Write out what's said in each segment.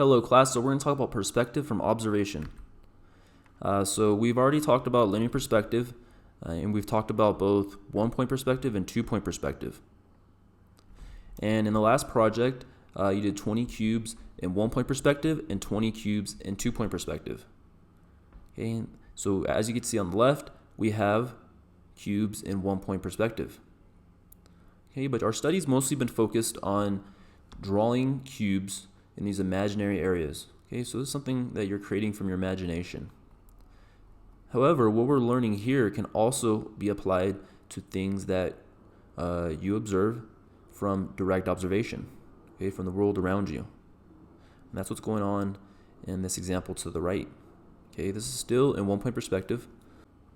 Hello class, so we're going to talk about perspective from observation. So we've already talked about linear perspective, and we've talked about both 1-point perspective and 2-point perspective. And in the last project, you did 20 cubes in 1-point perspective and 20 cubes in 2-point perspective. Okay, so as you can see on the left, we have cubes in 1-point perspective. Okay, but our study's mostly been focused on drawing cubes in these imaginary areas. Okay, so this is something that you're creating from your imagination. However, what we're learning here can also be applied to things that you observe from direct observation, okay, from the world around you. And that's what's going on in this example to the right. Okay, this is still in 1-point perspective.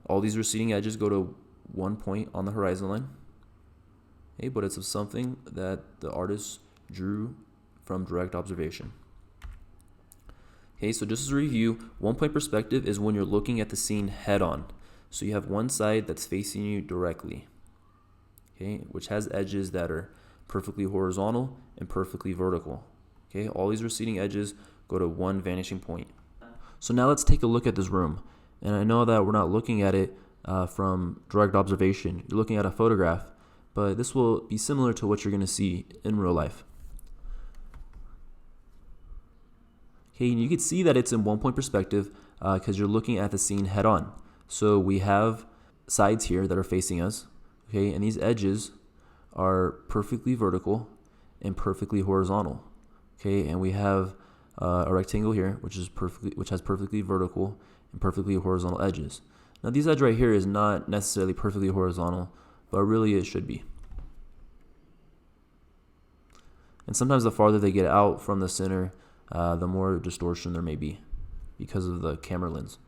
All these receding edges go to 1 point on the horizon line. Okay, but it's of something that the artist drew from direct observation. Okay, so just as a review, 1-point perspective is when you're looking at the scene head on. So you have one side that's facing you directly, okay, which has edges that are perfectly horizontal and perfectly vertical. Okay, all these receding edges go to one vanishing point. So now let's take a look at this room. And I know that we're not looking at it from direct observation. You're looking at a photograph, but this will be similar to what you're going to see in real life. Okay, and you can see that it's in 1-point perspective because you're looking at the scene head on. So we have sides here that are facing us, okay, and these edges are perfectly vertical and perfectly horizontal, okay, and we have a rectangle here which has perfectly vertical and perfectly horizontal edges. Now this edge right here is not necessarily perfectly horizontal, but really it should be. And sometimes the farther they get out from the center, the more distortion there may be because of the camera lens.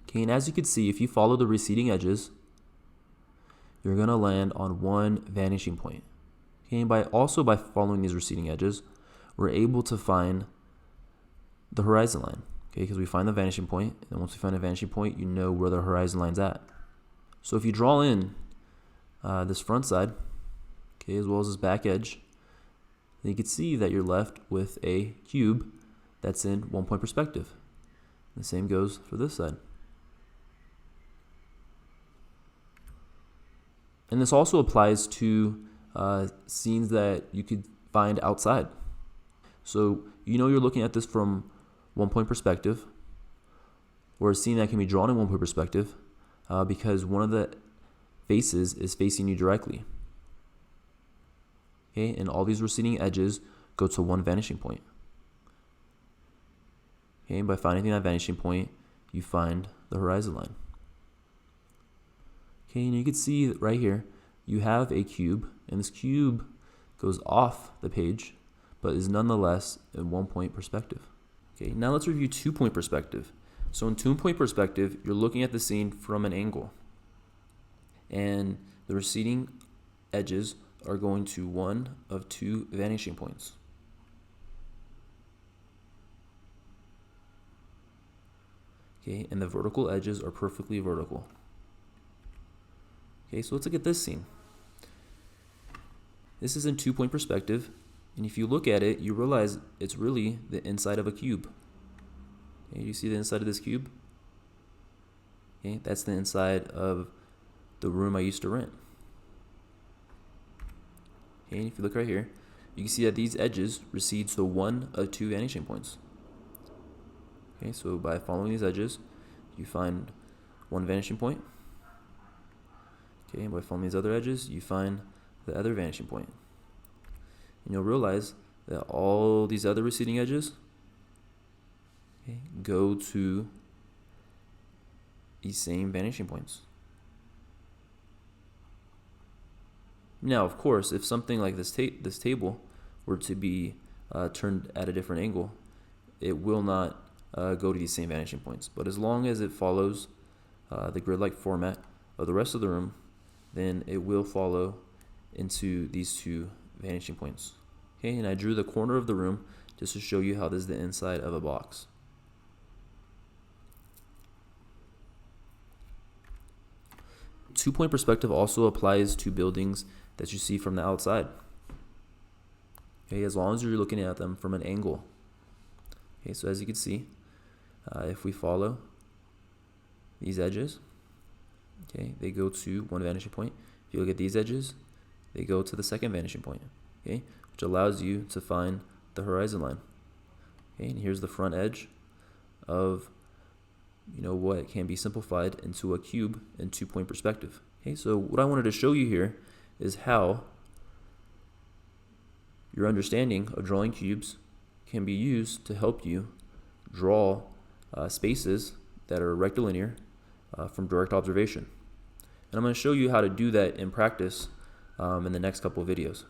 Okay, and as you can see, if you follow the receding edges, you're going to land on one vanishing point. Okay, and by following these receding edges, we're able to find the horizon line. Okay, because we find the vanishing point, and once we find a vanishing point, you know where the horizon line's at. So if you draw in this front side, okay, as well as this back edge, then you can see that you're left with a cube that's in 1-point perspective. The same goes for this side. And this also applies to scenes that you could find outside. So you know you're looking at this from 1-point perspective, or a scene that can be drawn in 1-point perspective because one of the faces is facing you directly. Okay, and all these receding edges go to one vanishing point. Okay, and by finding that vanishing point, you find the horizon line. Okay, and you can see right here, you have a cube, and this cube goes off the page, but is nonetheless in 1-point perspective. Okay, now let's review 2-point perspective. So in 2-point perspective, you're looking at the scene from an angle, and the receding edges are going to one of two vanishing points. Okay, and the vertical edges are perfectly vertical. Okay, so let's look at this scene. This is in 2-point perspective, and if you look at it, you realize it's really the inside of a cube. Okay, you see the inside of this cube? Okay, that's the inside of the room I used to rent. Okay, and if you look right here, you can see that these edges recede to one of two vanishing points. Okay, so by following these edges, you find one vanishing point. Okay, and by following these other edges, you find the other vanishing point. And you'll realize that all these other receding edges, okay, go to these same vanishing points. Now, of course, if something like this table were to be turned at a different angle, it will not go to these same vanishing points. But as long as it follows the grid-like format of the rest of the room, then it will follow into these two vanishing points. Okay, and I drew the corner of the room just to show you how this is the inside of a box. Two-point perspective also applies to buildings that you see from the outside. Okay, as long as you're looking at them from an angle. Okay, so as you can see, if we follow these edges, okay, they go to one vanishing point. If you look at these edges, they go to the second vanishing point, okay, which allows you to find the horizon line. Okay, and here's the front edge of what can be simplified into a cube in 2-point perspective. Okay, so what I wanted to show you here is how your understanding of drawing cubes can be used to help you draw spaces that are rectilinear from direct observation. And I'm going to show you how to do that in practice in the next couple of videos.